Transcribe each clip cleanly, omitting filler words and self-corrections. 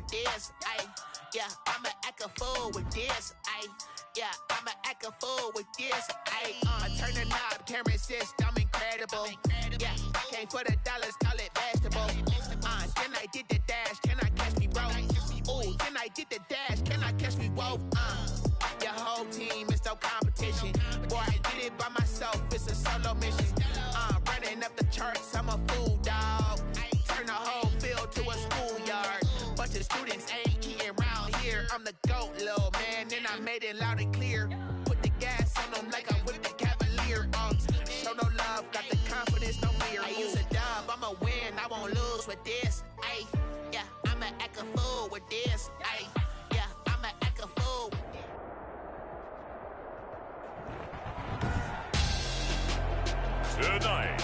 with this. Ay, yeah, I'ma act a fool with this. Ay, yeah, I'ma act a fool with this. Ay, I turn the knob, camera assist, I'm incredible. Yeah, came for the dollars, call it vegetable. Then I did the dash, can I catch me, bro? Ooh, then I did the dash, can I catch me, whoa? Your whole team is no competition. Boy, I did it by myself, it's a solo mission. Running up the charts, I'm a fool, dog. Turn the whole field to a schoolyard. Bunch of students ain't eating around here. I'm the GOAT, little man, and I made it loud and clear. Put the gas on them like I'm with the Cavalier. Show no love, got the confidence, no fear. I use a dub, I'ma win, I won't lose with this. Ay, yeah, I'ma act a fool with this. Ay, yeah, I'ma act a fool. Tonight,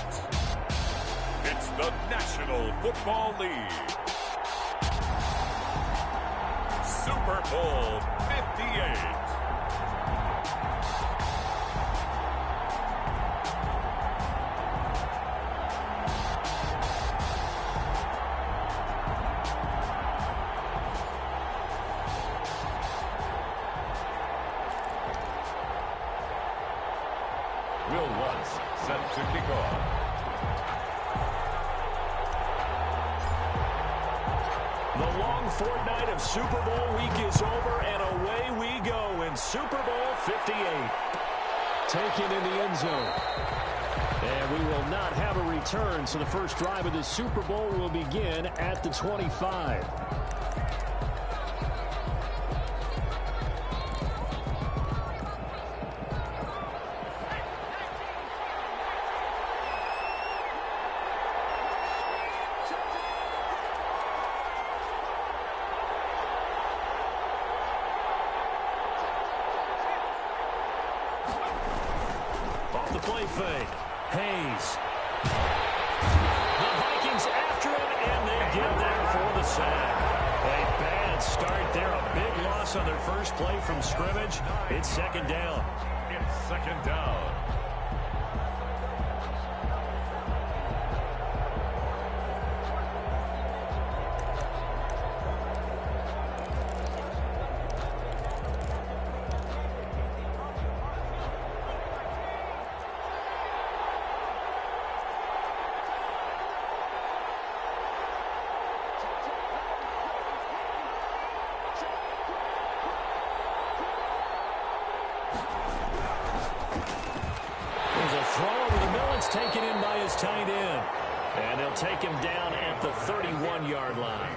it's the National Football League. Super Bowl 58. Will Lutz set to kick off. The long fortnight of Super Bowl week is over, and away we go in Super Bowl 58. Taken in the end zone. And we will not have a return, so the first drive of the Super Bowl will begin at the 25. Off the play fake. Hayes. The Vikings after him, and they get there for the sack. A bad start there. A big loss on their first play from scrimmage. It's second down. It's second down. Taken in by his tight end. And they'll take him down at the 31-yard line.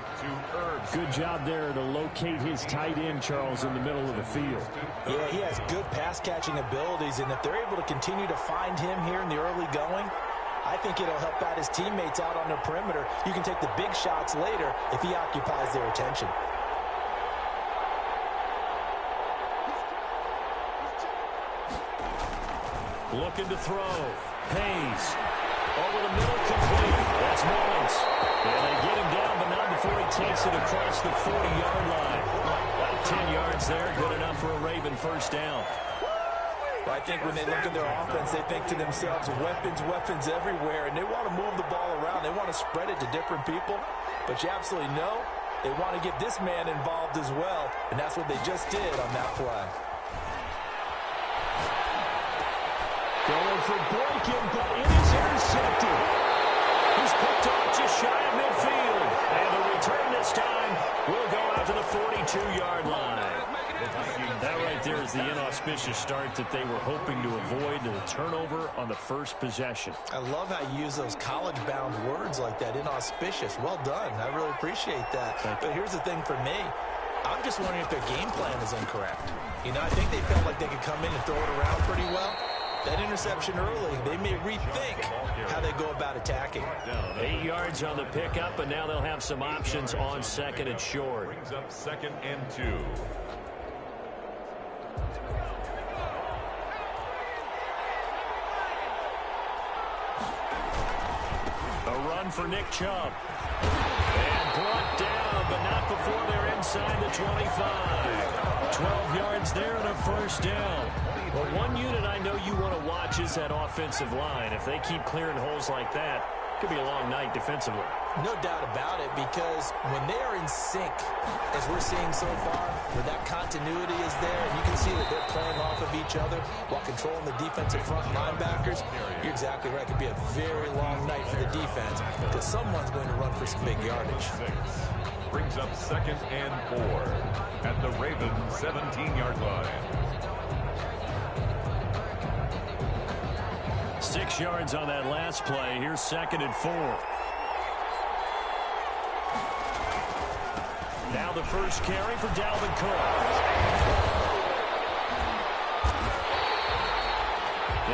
Good job there to locate his tight end, Charles, in the middle of the field. Yeah, he has good pass-catching abilities, and if they're able to continue to find him here in the early going, I think it'll help out his teammates out on the perimeter. You can take the big shots later if he occupies their attention. Looking to throw. Hayes. Over the middle, complete. That's Mullins. And they get him down, but not before he takes it across the 40-yard line. About 10 yards there, good enough for a Raven first down. I think when they look at their offense, they think to themselves, weapons, weapons everywhere, and they want to move the ball around. They want to spread it to different people, but you absolutely know they want to get this man involved as well, and that's what they just did on that play. Going for Boykin, but it is intercepted. He's picked off just shy of midfield. And the return this time will go out to the 42-yard line. That right there is the inauspicious start that they were hoping to avoid, the turnover on the first possession. I love how you use those college-bound words like that, inauspicious. Well done. I really appreciate that. But here's the thing for me. I'm just wondering if their game plan is incorrect. You know, I think they felt like they could come in and throw it around pretty well. That interception early, they may rethink how they go about attacking. 8 yards on the pickup, and now they'll have some options on second and short. Brings up 2nd and 2. A run for Nick Chubb. And brought down, but not before they're inside the 25. 12 yards there and a first down. Well, one unit I know you want to watch is that offensive line. If they keep clearing holes like that, it could be a long night defensively. No doubt about it, because when they are in sync, as we're seeing so far, where that continuity is there, and you can see that they're playing off of each other while controlling the defensive front linebackers, you're exactly right. It could be a very long night for the defense because someone's going to run for some big yardage. Brings up 2nd and 4 at the Ravens' 17-yard line. 6 yards on that last play. Here's 2nd and 4. Now the first carry for Dalvin Cook.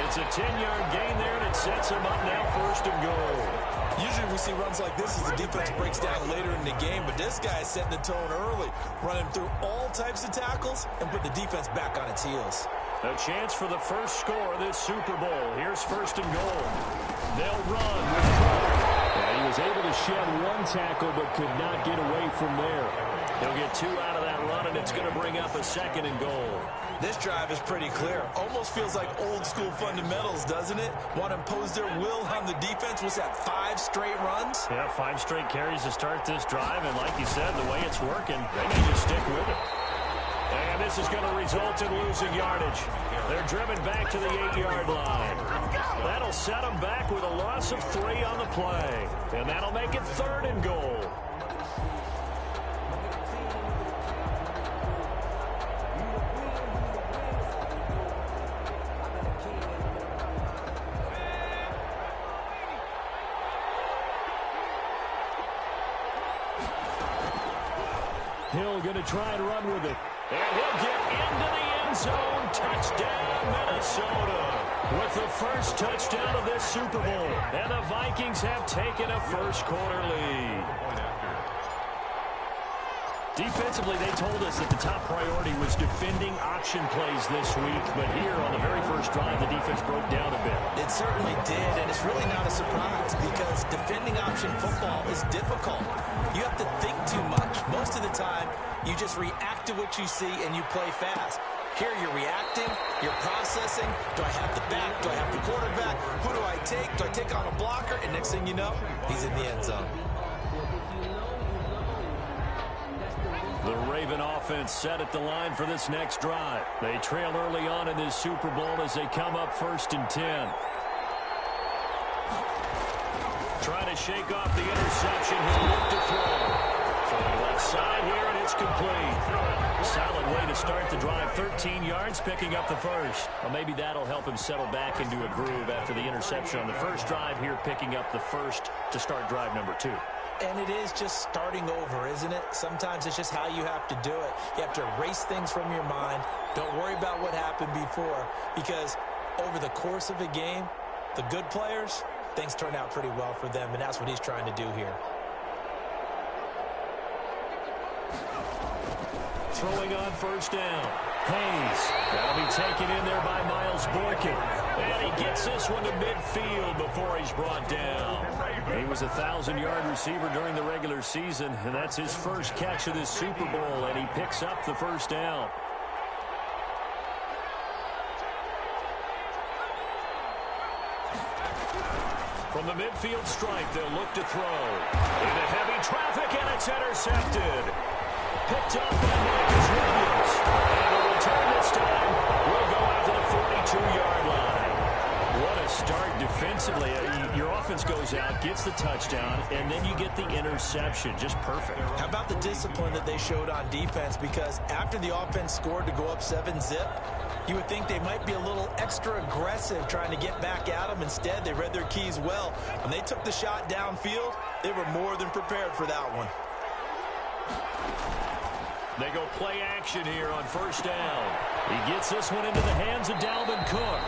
It's a 10-yard gain there, and it sets him up now 1st and goal. Usually we see runs like this as the defense breaks down later in the game, but this guy is setting the tone early, running through all types of tackles and put the defense back on its heels. A chance for the first score of this Super Bowl. Here's 1st and goal. They'll run with Cook. Yeah, he was able to shed one tackle but could not get away from there. He'll get 2 out of that run, and it's going to bring up a 2nd and goal. This drive is pretty clear. Almost feels like old school fundamentals, doesn't it? Want to impose their will on the defense. Was that 5 straight runs? Yeah, 5 straight carries to start this drive, and like you said, the way it's working, they may just stick with it. And this is going to result in losing yardage. They're driven back to the 8-yard line. That'll set them back with a loss of 3 on the play. And that'll make it 3rd and goal. Hill going to try and run with it. And he'll get into the end zone. Touchdown, Minnesota. With the first touchdown of this Super Bowl. And the Vikings have taken a first-quarter lead. Defensively, they told us that the top priority was defending option plays this week. But here on the very first drive, the defense broke down a bit. It certainly did, and it's really not a surprise because defending option football is difficult. You have to think too much. Most of the time, you just react to what you see and you play fast. Here you're reacting, you're processing. Do I have the back? Do I have the quarterback? Who do I take? Do I take on a blocker? And next thing you know, he's in the end zone. The Raven offense set at the line for this next drive. They trail early on in this Super Bowl as they come up 1st and 10. Trying to shake off the interception. He'll look to throw. Throwing left side here, and it's complete. Solid way to start the drive. 13 yards, picking up the first. Well, maybe that'll help him settle back into a groove after the interception on the first drive here, picking up the first to start drive number 2. And it is just starting over, isn't it? Sometimes it's just how you have to do it. You have to erase things from your mind. Don't worry about what happened before, because over the course of a game, the good players, things turn out pretty well for them, and that's what he's trying to do here. Throwing on 1st down. Hayes. That'll be taken in there by Miles Boykin. And he gets this one to midfield before he's brought down. He was a 1,000-yard receiver during the regular season, and that's his first catch of this Super Bowl, and he picks up the 1st down. From the midfield stripe, they'll look to throw. Into heavy traffic, and it's intercepted. Picked up by Marcus Williams. And the return this time will go out to the 42-yard line. What a start defensively. Your offense goes out, gets the touchdown, and then you get the interception. Just perfect. How about the discipline that they showed on defense? Because after the offense scored to go up 7-zip, you would think they might be a little extra aggressive trying to get back at them. Instead, they read their keys well. When they took the shot downfield, they were more than prepared for that one. They go play action here on 1st down. He gets this one into the hands of Dalvin Cook.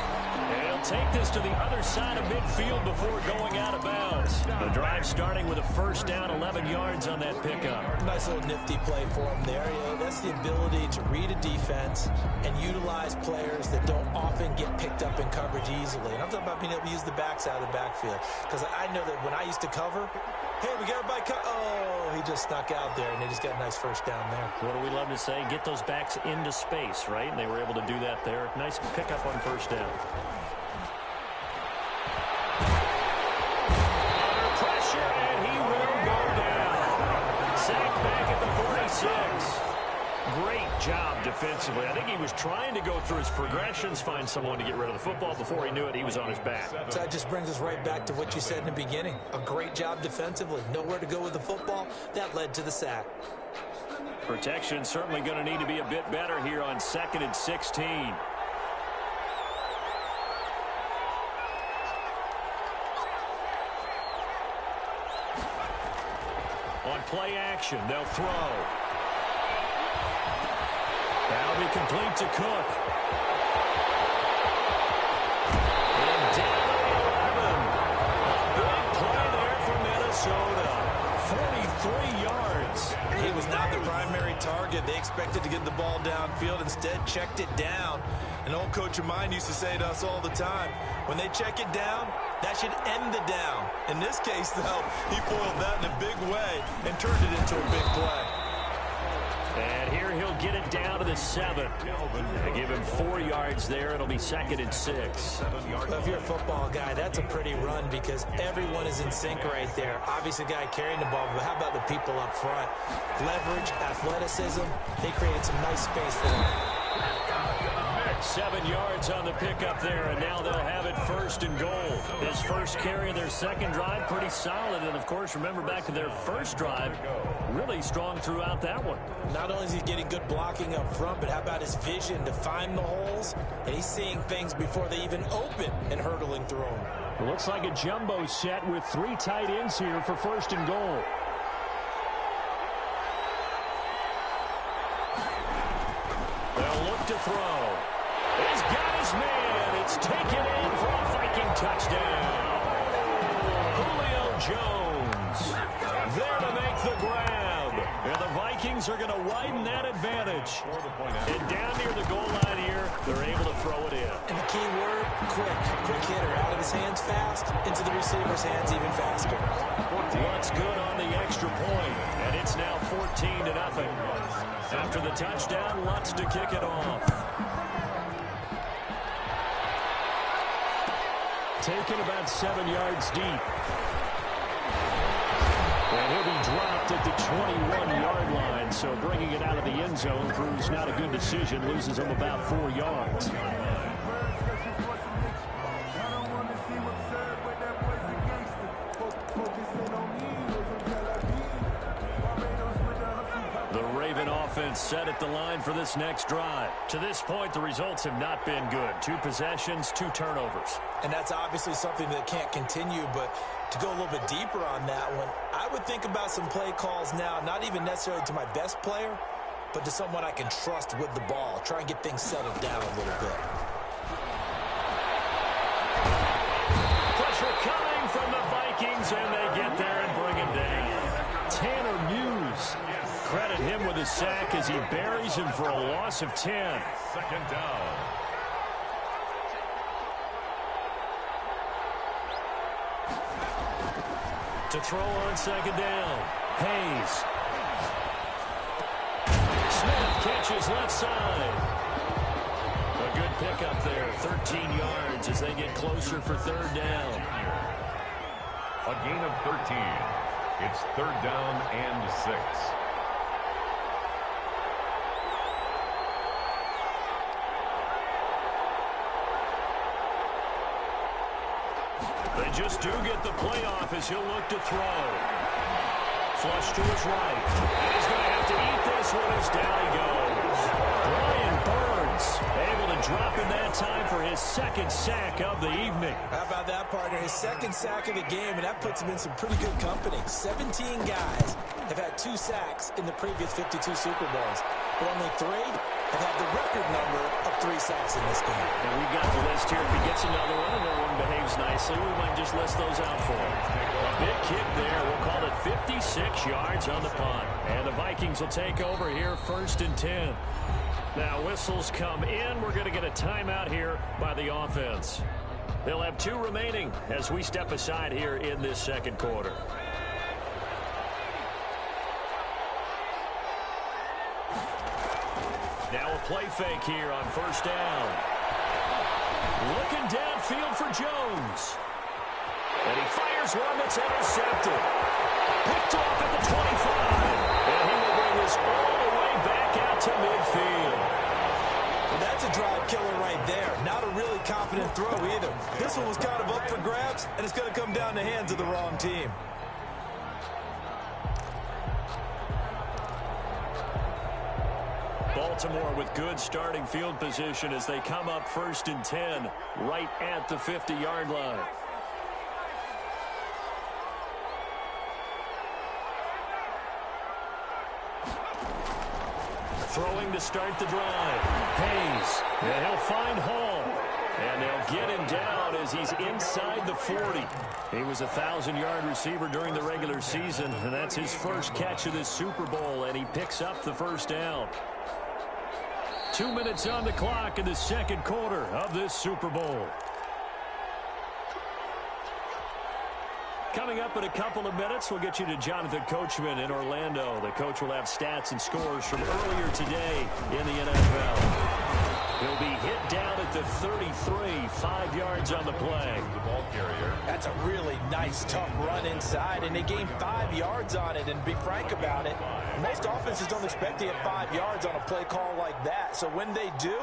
And he'll take this to the other side of midfield before going out of bounds. The drive starting with a 1st down, 11 yards on that pickup. Nice little nifty play for him there. That's the ability to read a defense and utilize players that don't often get picked up in coverage easily. And I'm talking about being able to use the backside of the backfield. Because I know that when I used to cover, hey, we got everybody oh, he just snuck out there, and they just got a nice 1st down there. What do we love to say? Get those backs into space, right? And they were able to do that there. Nice pickup on 1st down. Under pressure, and he will 6. Great job defensively. I think he was trying to go through his progressions, find someone to get rid of the football. Before he knew it, he was on his back. So that just brings us right back to what you said in the beginning. A great job defensively. Nowhere to go with the football. That led to the sack. Protection certainly going to need to be a bit better here on 2nd and 16. On play action, they'll throw. That'll be complete to Cook. And down to the 11. A big play there for Minnesota. 43 yards. He was not the primary target. They expected to get the ball downfield. Instead, checked it down. An old coach of mine used to say to us all the time, when they check it down, that should end the down. In this case, though, he foiled that in a big way and turned it into a big play. And here he'll get it down to the 7. They give him 4 yards there. It'll be 2nd and 6. Well, if you're a football guy, that's a pretty run because everyone is in sync right there. Obviously, the guy carrying the ball, but how about the people up front? Leverage, athleticism, they created some nice space for them. 7 yards on the pickup there, and now they'll have it 1st and goal. His first carry of their second drive, pretty solid. And, of course, remember back to their first drive, really strong throughout that one. Not only is he getting good blocking up front, but how about his vision to find the holes? And he's seeing things before they even open and hurdling through them. It looks like a jumbo set with 3 tight ends here for 1st and goal. They'll look to throw. He's got his man. It's taken in for a Viking touchdown. Julio Jones there to make the grab. And the Vikings are going to widen that advantage. And down near the goal line here, they're able to throw it in. And the key word, quick. Quick hitter. Out of his hands fast, into the receiver's hands even faster. What's good on the extra point, and it's now 14-0. After the touchdown, Lutz to kick it off. Taken about 7 yards deep. And he'll be dropped at the 21-yard line, so bringing it out of the end zone proves not a good decision, loses him about 4 yards. The Raven offense set at the line for this next drive. To this point, the results have not been good. 2 possessions, 2 turnovers. And that's obviously something that can't continue, but to go a little bit deeper on that one, I would think about some play calls now, not even necessarily to my best player, but to someone I can trust with the ball. Try and get things settled down a little bit. Pressure coming from the Vikings, and they get there and bring him down. Tanner Muse. Credit him with a sack as he buries him for a loss of 10. 2nd down. To throw on 2nd down. Hayes. Smith catches left side. A good pickup there. 13 yards as they get closer for 3rd down. A gain of 13. It's 3rd down and 6. They just do get the playoff as he'll look to throw. Flush to his right. And he's going to have to eat this one as down he goes. Brian Burns able to drop in that time for his 2nd sack of the evening. How about that, partner? His 2nd sack of the game, and that puts him in some pretty good company. 17 guys have had 2 sacks in the previous 52 Super Bowls, but only 3 have had the record number of 3 sacks in this game. And we've got the list here. If he gets another one and everyone behaves nicely, we might just list those out for him. A big kick there. We'll call it 56 yards on the punt. And the Vikings will take over here 1st and 10. Now whistles come in. We're going to get a timeout here by the offense. They'll have 2 remaining as we step aside here in this 2nd quarter. Now a play fake here on 1st down. Looking downfield for Jones. And he fires one that's intercepted. Picked off at the 25. And he will bring his own confident throw either. This one was kind of up for grabs, and it's going to come down the hands of the wrong team. Baltimore with good starting field position as they come up 1st and 10 right at the 50-yard line. Throwing to start the drive. Hayes. And he'll find Hall. And they'll get him down as he's inside the 40. He was a 1,000-yard receiver during the regular season, and that's his first catch of this Super Bowl, and he picks up the first down. 2 minutes on the clock in the second quarter of this Super Bowl. Coming up in a couple of minutes, we'll get you to Jonathan Coachman in Orlando. The coach will have stats and scores from earlier today in the NFL. He'll be hit down at the 33, 5 yards on the play. The ball carrier. That's a really nice, tough run inside, and they gained 5 yards on it. And to be frank about it, most offenses don't expect to get 5 yards on a play call like that. So when they do,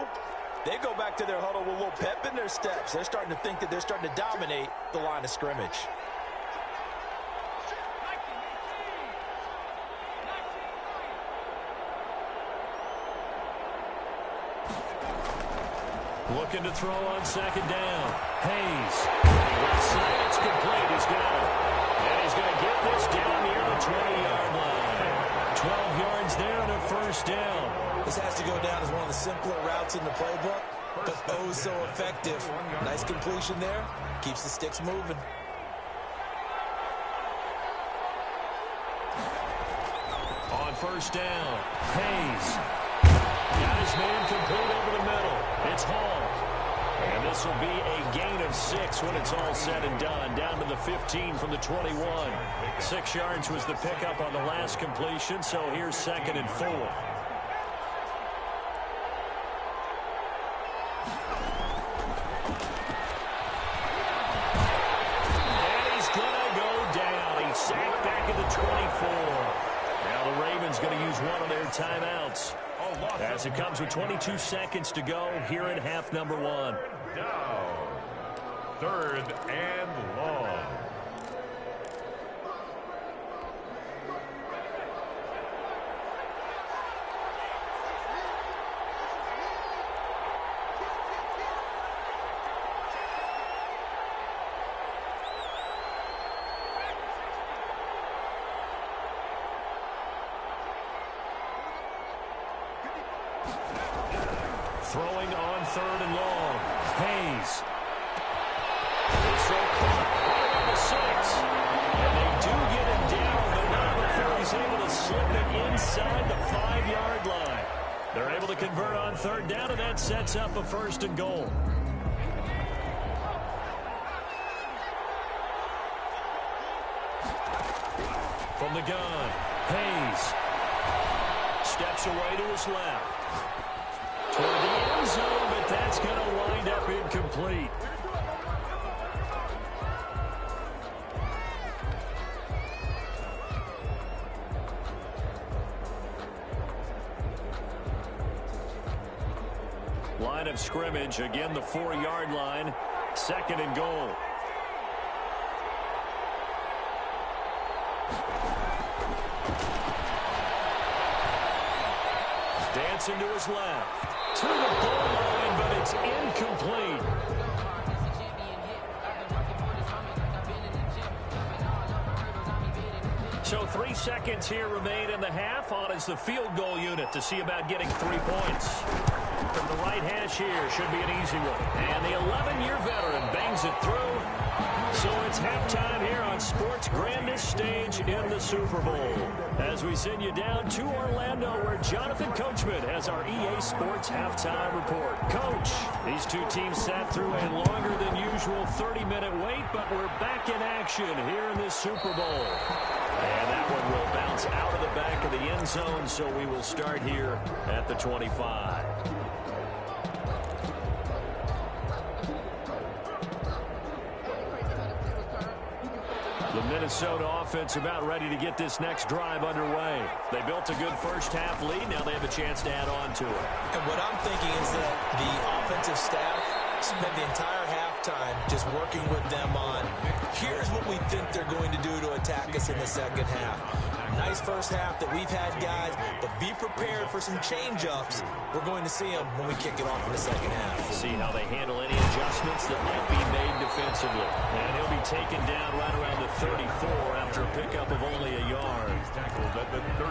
they go back to their huddle with a little pep in their steps. They're starting to think that they're starting to dominate the line of scrimmage. Looking to throw on second down. Hayes. It's complete. He's got it. And he's going to get this down near the 20-yard line. 12 yards there and a first down. This has to go down as one of the simpler routes in the playbook, but oh so effective. Nice completion there. Keeps the sticks moving. On first down, Hayes. Got his man complete over the middle. It's Hall. And this will be a gain of 6 when it's all said and done. Down to the 15 from the 21. 6 yards was the pickup on the last completion, so here's 2nd and 4. And he's going to go down. He's sacked back at the 24. Now the Ravens going to use one of their timeouts, as it comes with 22 seconds to go here in half number 1. Down. 3rd and long. Throwing on 3rd and long. Hayes. So caught on the 6. And they do get him down, but not before he's able to slip it inside the 5-yard line. They're able to convert on 3rd down, and that sets up a 1st and goal. From the gun, Hayes steps away to his left. Toward the end zone, but that's going to wind up incomplete. Line of scrimmage, again the 4-yard line, 2nd and goal. Dancing to his left. To the goal line, but it's incomplete. So 3 seconds here remain in the half. On is the field goal unit to see about getting 3 points. From the right hash here, should be an easy one. And the 11-year veteran bangs it through. So it's halftime here on sports' grandest stage in the Super Bowl. As we send you down to Orlando, where Jonathan Coachman has our EA Sports halftime report. Coach, these two teams sat through a longer than usual 30-minute wait, but we're back in action here in this Super Bowl. And that one will bounce out of the back of the end zone, so we will start here at the 25. The Minnesota offense about ready to get this next drive underway. They built a good first-half lead. Now they have a chance to add on to it. And what I'm thinking is that the offensive staff Spent the entire halftime just working with them on, here's what we think they're going to do to attack us in the second half. Nice first half that we've had, guys, but be prepared for some change-ups. We're going to see them when we kick it off in the second half. See how they handle any adjustments that might be made defensively. And he'll be taken down right around the 34 after a pickup of only a yard.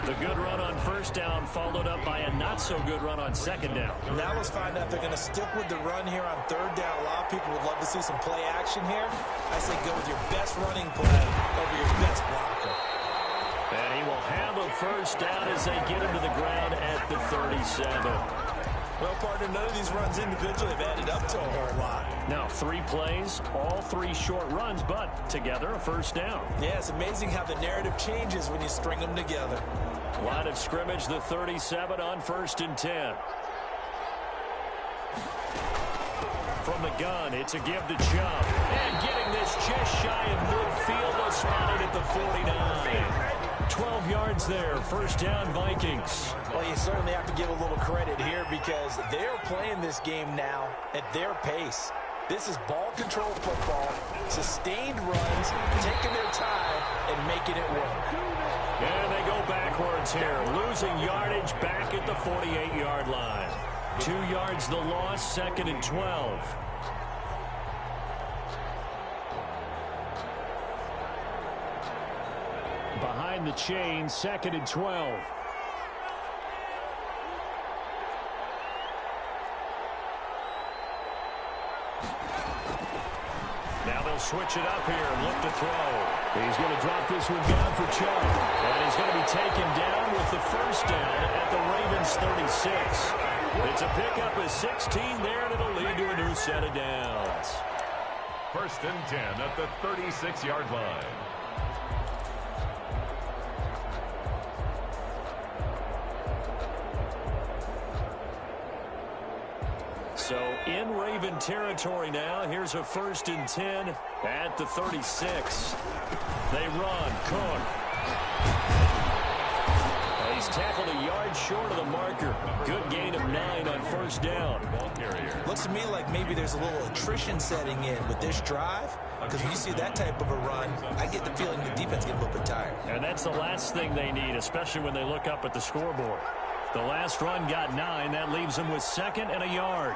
The good run on first down followed up by a not-so-good run on second down. Now let's find out if they're going to stick with the run here on third down. A lot of people would love to see some play action here. I say go with your best running play over your best blocker. And he will have a first down as they get him to the ground at the 37. Well, partner, none of these runs individually have added up to a whole lot. Now, 3 plays, all 3 short runs, but together a first down. Yeah, it's amazing how the narrative changes when you string them together. Line of scrimmage, the 37 on 1st and 10. From the gun, it's a give to Chubb. And getting this just shy of midfield, spotted at the 49. 12 yards there, first down Vikings. Well, you certainly have to give a little credit here because they're playing this game now at their pace. This is ball control football, sustained runs, taking their time and making it work. And they go backwards here, losing yardage back at the 48-yard line. 2 yards the loss, 2nd and 12. Behind the chain, 2nd and 12. Now they'll switch it up here and look to throw. He's going to drop this one down for Chubb. And he's going to be taken down with the first down at the Ravens 36. It's a pickup of 16 there, and it'll lead to a new set of downs. 1st and 10 at the 36-yard line. So in Raven territory now. Here's a 1st and 10 at the 36. They run. Cook. He's tackled a yard short of the marker. Good gain of 9 on first down. Looks to me like maybe there's a little attrition setting in with this drive. Because when you see that type of a run, I get the feeling the defense gets a little bit tired. And that's the last thing they need, especially when they look up at the scoreboard. The last run got 9. That leaves them with 2nd and a yard.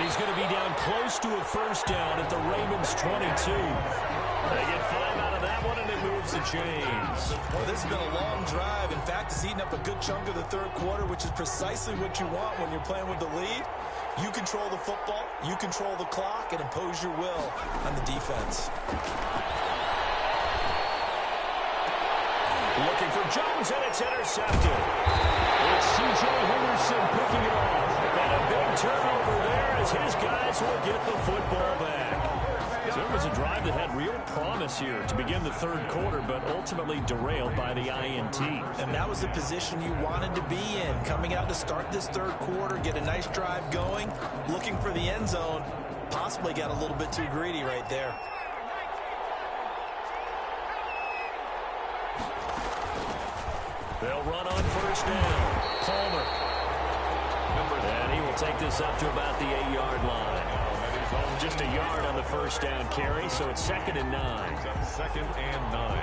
He's going to be down close to a first down at the Ravens 22. They get 5 out of that one, and it moves the chains. Well, this has been a long drive. In fact, it's eaten up a good chunk of the third quarter, which is precisely what you want when you're playing with the lead. You control the football, you control the clock, and impose your will on the defense. Looking for Jones, and it's intercepted. It's C.J. Henderson picking it off. And a big turnover there as his guys will get the football back. So it was a drive that had real promise here to begin the third quarter, but ultimately derailed by the INT. And that was the position you wanted to be in. Coming out to start this third quarter, get a nice drive going, looking for the end zone. Possibly got a little bit too greedy right there. They'll run on first down. Palmer. And he will take this up to about the 8-yard line. Just a yard on the first down carry, so it's 2nd and 9. 2nd and 9.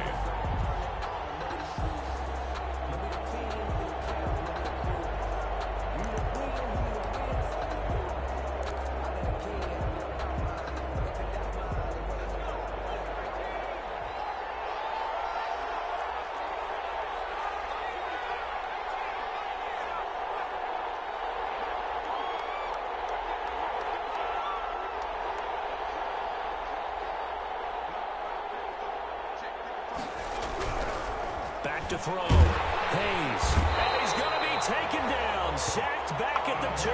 To throw. Hayes. And he's going to be taken down. Sacked back at the 2.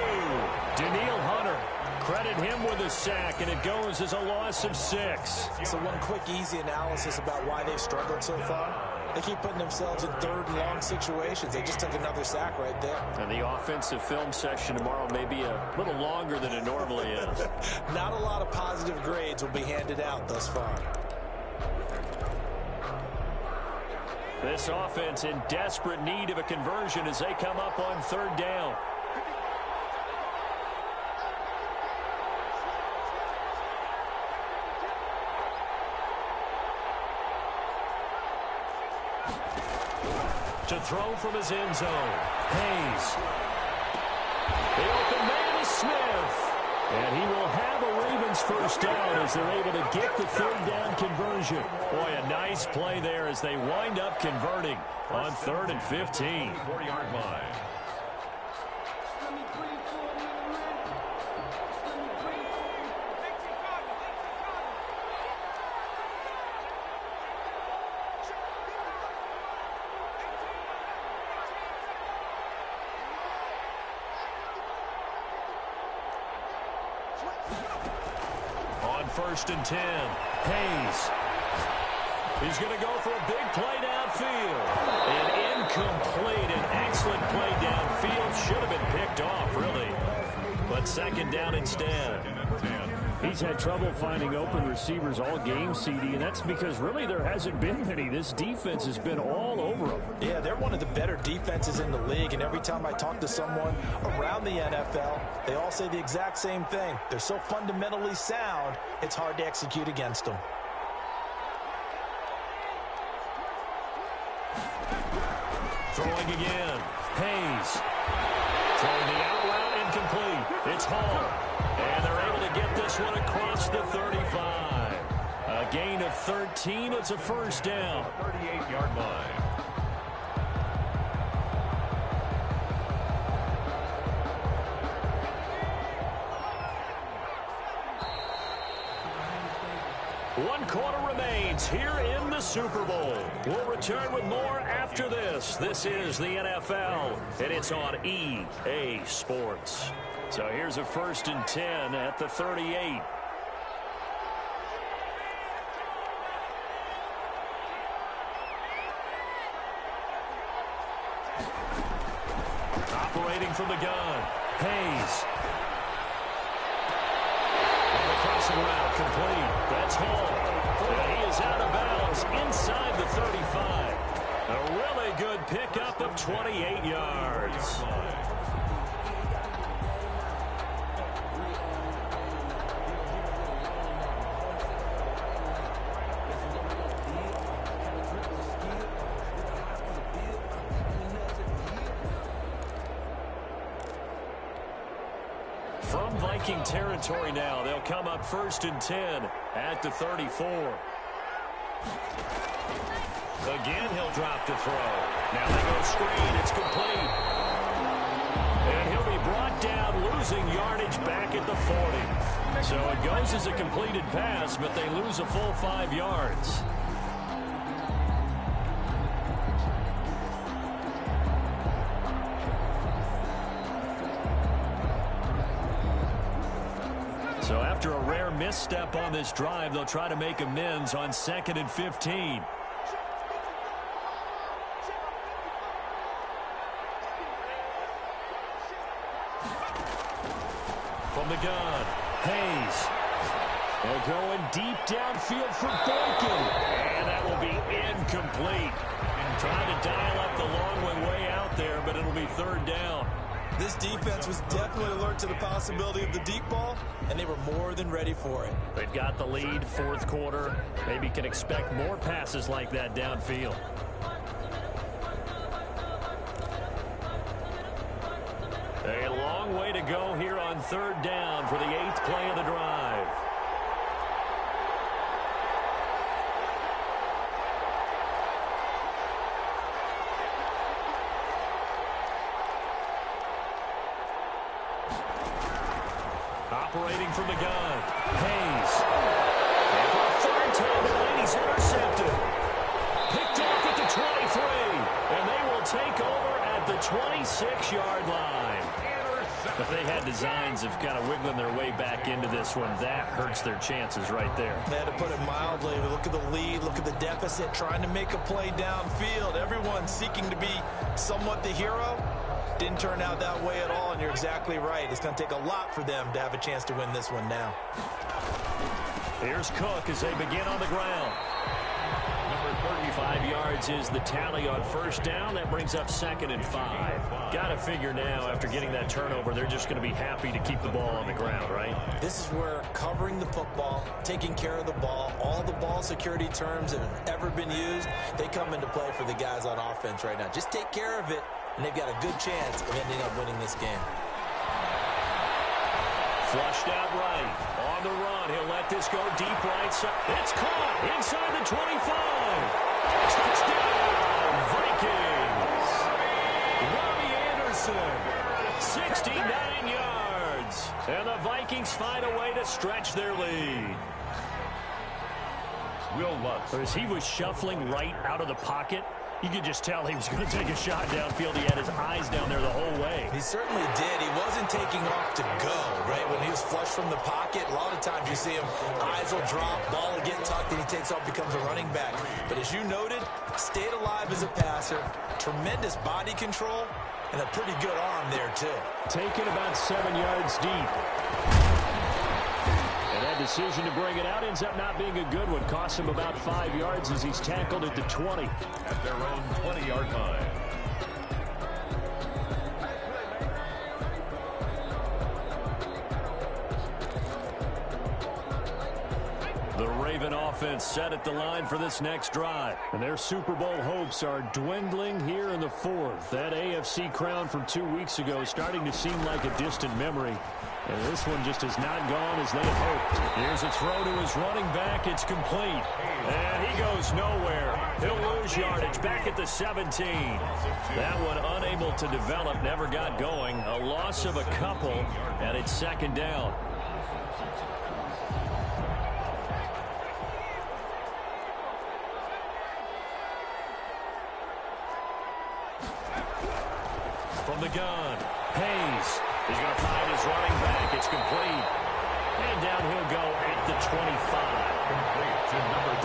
Daniil Hunter. Credit him with a sack, and it goes as a loss of 6. So one quick, easy analysis about why they've struggled so far. They keep putting themselves in third and long situations. They just took another sack right there. And the offensive film section tomorrow may be a little longer than it normally is. Not a lot of positive grades will be handed out thus far. This offense in desperate need of a conversion as they come up on third down. To throw from his end zone. Hayes. The open man is Smith. And he will have a Ravens first down as they're able to get the third down conversion. Boy, a nice play there as they wind up converting on 3rd and 15. 40-yard line. On 1st and 10, Hayes. He's going to go for a big play downfield. An incomplete and excellent play downfield. Should have been picked off, really. But 2nd down instead. He's had trouble finding open receivers all game, CD, and that's because really there hasn't been many. This defense has been all over them. Yeah, they're one of the better defenses in the league, and every time I talk to someone around the NFL, they all say the exact same thing. They're so fundamentally sound, it's hard to execute against them. Throwing again. Hayes. Throwing the out route incomplete. It's Hall. And they're able to get this one across the 35. A gain of 13. It's a first down. 38-yard line. One quarter remains here in the Super Bowl. We'll return with more after this. This is the NFL, and it's on EA Sports. So here's a 1st and 10 at the 38. Operating from the gun, Hayes. And the crossing route complete. That's Hall. And he is out of bounds inside the 35. A really good pickup of 28 yards. From Viking territory now, they'll come up 1st and 10 at the 34. Again, he'll drop to throw. Now they go screen. It's complete. And he'll be brought down, losing yardage back at the 40. So it goes as a completed pass, but they lose a full 5 yards. So after a rare misstep on this drive, they'll try to make amends on 2nd and 15. From the gun, Hayes. They're going deep downfield for Boykin. And that will be incomplete. Trying to dial up the long way out there, but it'll be 3rd down. This defense was definitely alert to the possibility of the deep ball, and they were more than ready for it. They've got the lead, 4th quarter. Maybe can expect more passes like that downfield. A long way to go here on 3rd down for the 8th play of the drive. Operating from the gun, Hayes. And for the 3rd time tonight, he's intercepted. Picked off at the 23. And they will take over at the 26-yard line. If they had designs of kind of wiggling their way back into this one, that hurts their chances right there. They had to put it mildly. Look at the lead, look at the deficit, trying to make a play downfield. Everyone seeking to be somewhat the hero. Didn't turn out that way at all, and you're exactly right. It's going to take a lot for them to have a chance to win this one now. Here's Cook as they begin on the ground. Number 35. 5 yards is the tally on first down. That brings up 2nd and 5. Got to figure now, after getting that turnover, they're just going to be happy to keep the ball on the ground, right? This is where covering the football, taking care of the ball, all the ball security terms that have ever been used, they come into play for the guys on offense right now. Just take care of it, and they've got a good chance of ending up winning this game. Flushed out right. On the run. He'll let this go deep right side. It's caught inside the 25. Touchdown, Vikings. Robbie Anderson, 69 yards. And the Vikings find a way to stretch their lead. Will Lutz. As he was shuffling right out of the pocket, you could just tell he was going to take a shot downfield. He had his eyes down there the whole way. He certainly did. He wasn't taking off to go, right? When he was flushed from the pocket, a lot of times you see him, eyes will drop, ball will get tucked, and he takes off, becomes a running back. But as you noted, stayed alive as a passer, tremendous body control, and a pretty good arm there, too. Taken about 7 yards deep. And that decision to bring it out ends up not being a good one. Costs him about 5 yards as he's tackled at the 20. At their own 20-yard line. The Raven offense set at the line for this next drive. And their Super Bowl hopes are dwindling here in the 4th. That AFC crown from 2 weeks ago is starting to seem like a distant memory. And this one just has not gone as they had hoped. Here's a throw to his running back. It's complete. And he goes nowhere. He'll lose yardage back at the 17. That one unable to develop, never got going. A loss of a couple, and it's 2nd down. From the gun, Hayes. He's going to find his running back. It's complete. And down he'll go at the 25.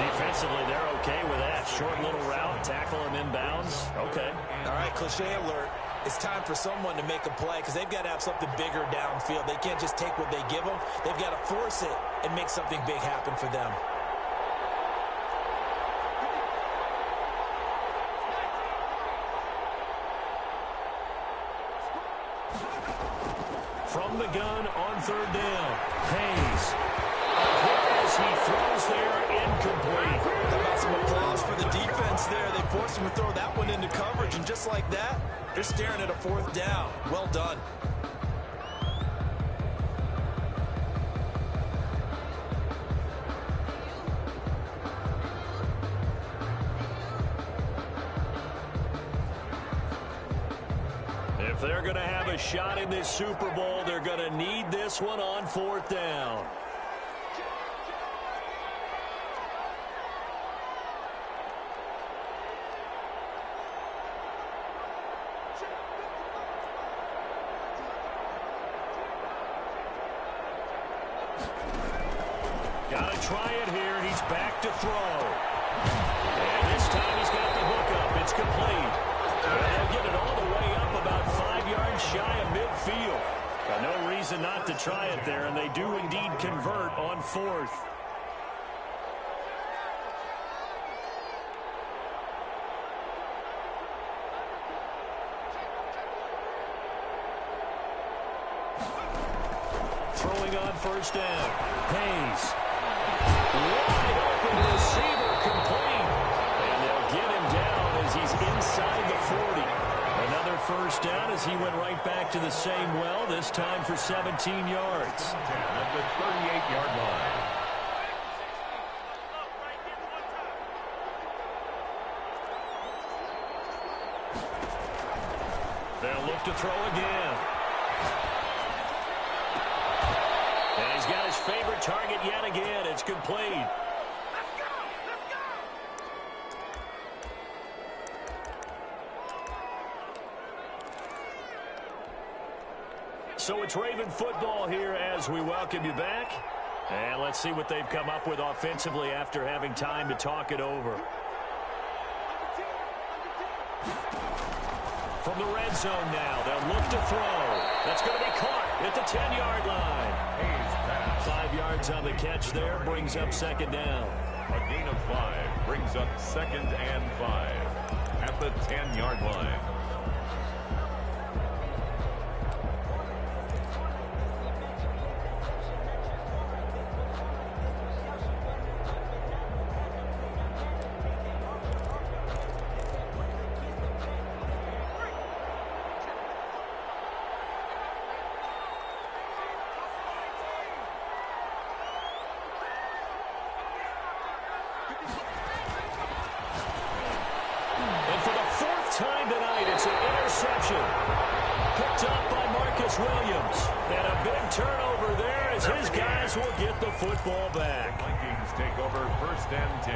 Defensively, they're okay with that. Short little route, tackle him inbounds. Okay. All right, cliche alert. It's time for someone to make a play because they've got to have something bigger downfield. They can't just take what they give them. They've got to force it and make something big happen for them. From the gun on 3rd down. Hayes. As he throws there, incomplete. How about some applause for the defense there? They forced him to throw that one into coverage, and just like that, they're staring at a 4th down. Well done. If they're going to have a shot in this Super Bowl, they're going to need this one on 4th down. Got to try it here. He's back to throw. And this time he's got the hook up. It's complete. They'll get it all the way up about 5 yards shy of midfield. No reason not to try it there, and they do indeed convert on 4th. Throwing on 1st down. Hayes. Wide open receiver, complete. And they'll get him down as he's inside the 40. Another 1st down as he went right back to the same well, this time for 17 yards. At the 38-yard line. They'll look to throw again. And he's got his favorite target yet again. It's complete. So it's Raven football here as we welcome you back. And let's see what they've come up with offensively after having time to talk it over. From the red zone now, they'll look to throw. That's going to be caught at the 10-yard line. 5 yards on the catch there, brings up 2nd down. A gain of 5 brings up 2nd and 5 at the 10-yard line. Time tonight, it's an interception. Picked up by Marcus Williams. And a big turnover there as his guys will get the football back. The Vikings take over 1st and 10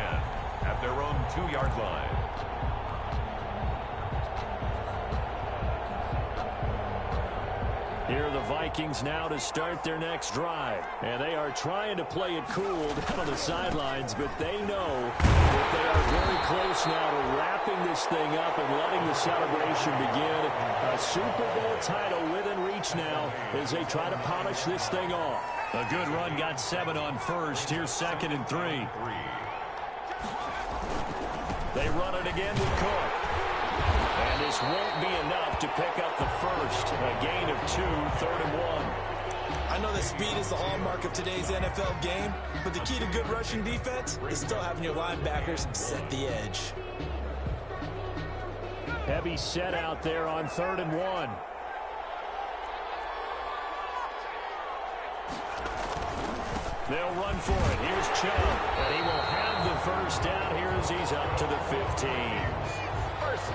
at their own 2-yard line. Here are the Vikings now to start their next drive. And they are trying to play it cool down on the sidelines, but they know that they are very close now to wrapping this thing up and letting the celebration begin. A Super Bowl title within reach now as they try to polish this thing off. A good run got 7 on first. Here's 2nd and 3. They run it again with Cook. And this won't be enough to pick up the first. A gain of 2, 3rd and 1. I know that speed is the hallmark of today's NFL game, but the key to good rushing defense is still having your linebackers set the edge. Heavy set out there on 3rd and 1. They'll run for it. Here's Chubb, and he will have the first down here as he's up to the 15.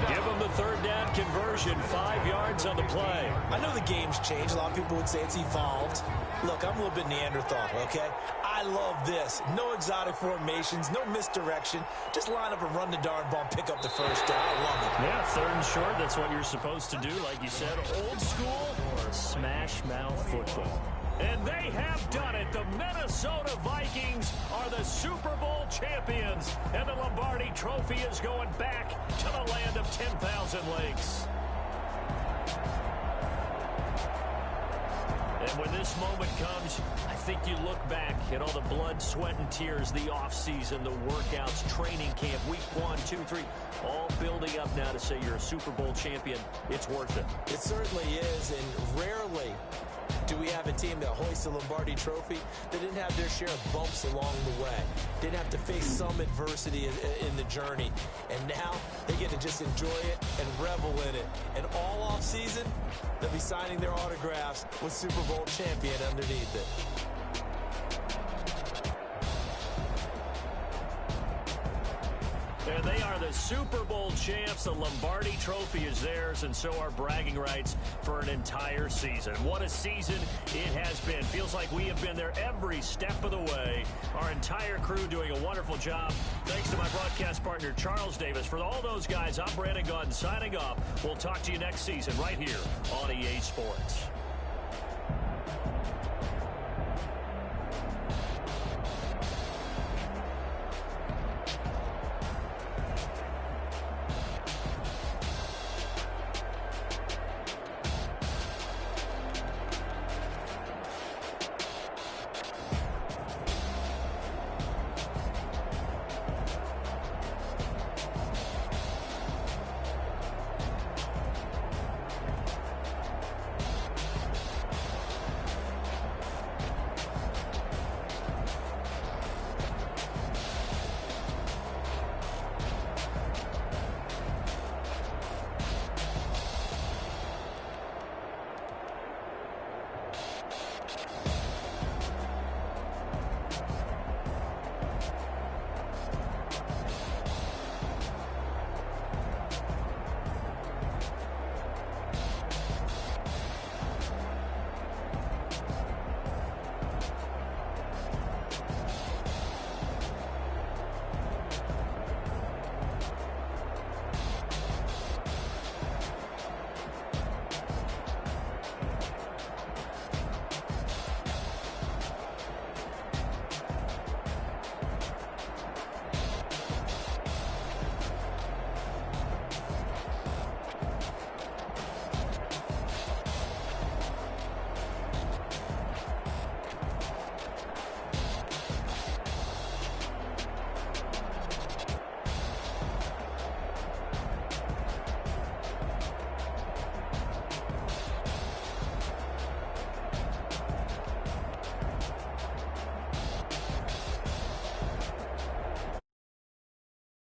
Give him the 3rd down conversion, 5 yards on the play. I know the game's changed. A lot of people would say it's evolved. Look, I'm a little bit Neanderthal, okay? I love this. No exotic formations, no misdirection. Just line up and run the darn ball and pick up the first down. I love it. Yeah, 3rd and short, that's what you're supposed to do. Like you said, old school smash mouth football. And they have done it. The Minnesota Vikings are the Super Bowl champions. And the Lombardi Trophy is going back to the land of 10,000 lakes. And when this moment comes, I think you look back at all the blood, sweat, and tears, the offseason, the workouts, training camp, week 1, 2, 3, all building up now to say you're a Super Bowl champion. It's worth it. It certainly is, and rarely do we have a team that hoists a Lombardi Trophy that didn't have their share of bumps along the way, didn't have to face some adversity in the journey, and now they get to just enjoy it and revel in it. And all off season, they'll be signing their autographs with Super Bowl champion underneath it. And they are the Super Bowl champs. The Lombardi Trophy is theirs, and so are bragging rights for an entire season. What a season it has been. Feels like we have been there every step of the way. Our entire crew doing a wonderful job. Thanks to my broadcast partner, Charles Davis. For all those guys, I'm Brandon Gaudin signing off. We'll talk to you next season right here on EA Sports.